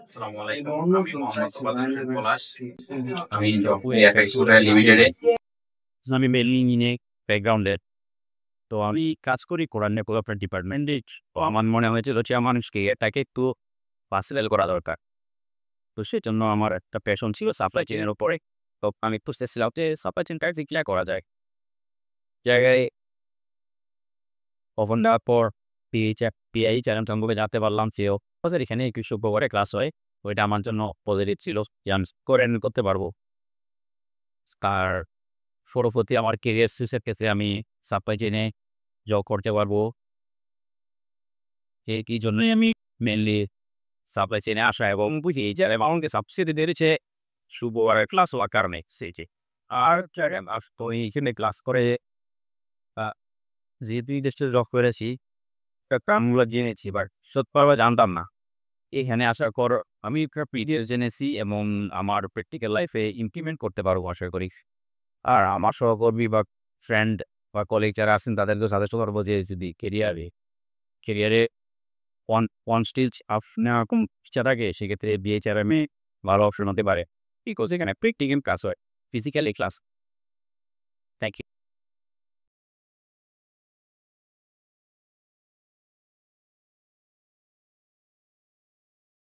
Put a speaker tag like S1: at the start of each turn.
S1: আসসালামু আলাইকুম। আমি মোহাম্মদ ওবায়দুল পলাশ। আমি জব করি এফএক্স ফুডওয়্যার লিমিটেডে।
S2: আমি মেইনলি ইঞ্জিনিয়ারিং ব্যাকগ্রাউন্ডের। তো আমি কাজ করি কোরআন ডেভেলপমেন্ট ডিপার্টমেন্টে। তো আমার মনে হয়েছিল যে মানুষকে এটাকে একটু পার্সোনাল করা দরকার। তো সেজন্য আমার একটা প্যাশন ছিল সাপ্লাই চেইনের উপরে। তো আমি খুঁজতেছিলাম যে সাপ্লাই চেইনটা কি করা যায়। জায়গায় ওপেন দেওয়ার পর পিআই চ্যানেল সম্পর্কে জানতে পারলাম সেও এখানে কিছু উপরে ক্লাস হয়। ওইটা আমার জন্য পজিটিভ ছিল যে আমি করতে পারবো। আর পরবর্তী আমার কেরিয়ার সুইচের ক্ষেত্রে আমি সাপ্লাই চেইনে জব করতে পারবো। এই জন্যই আমি মেইনলি সাপ্লাই চেইনে আসা এবং বুঝি যে আমাকে সাবসিডি দিয়েছে শুক্রবারের ক্লাস হওয়ার কারণে সেইটি। আর তো এইখানে ক্লাস করে যেহেতু এই দেশে জব করেছি কামগুলো জেনেছি, বাট সত্যভাবে জানতাম না। এখানে আসার পর আমি একটা পিডিএফ জেনেছি এবং আমার প্র্যাকটিক্যাল লাইফে ইমপ্লিমেন্ট করতে পারবো আশা করি। আর আমার সহকর্মী বা ফ্রেন্ড বা কলিগ যারা আছেন তাদেরকেও সাজেস্ট করবো যে যদি কেরিয়ারে ওয়ান স্টেজ আপ নেওয়া এরকম ইচ্ছা থাকে সেক্ষেত্রে বিএইচআরএম ভালো অপশন হতে পারে। বিকজ এখানে প্র্যাকটিক্যাল ক্লাস হয়, ফিজিক্যালি ক্লাস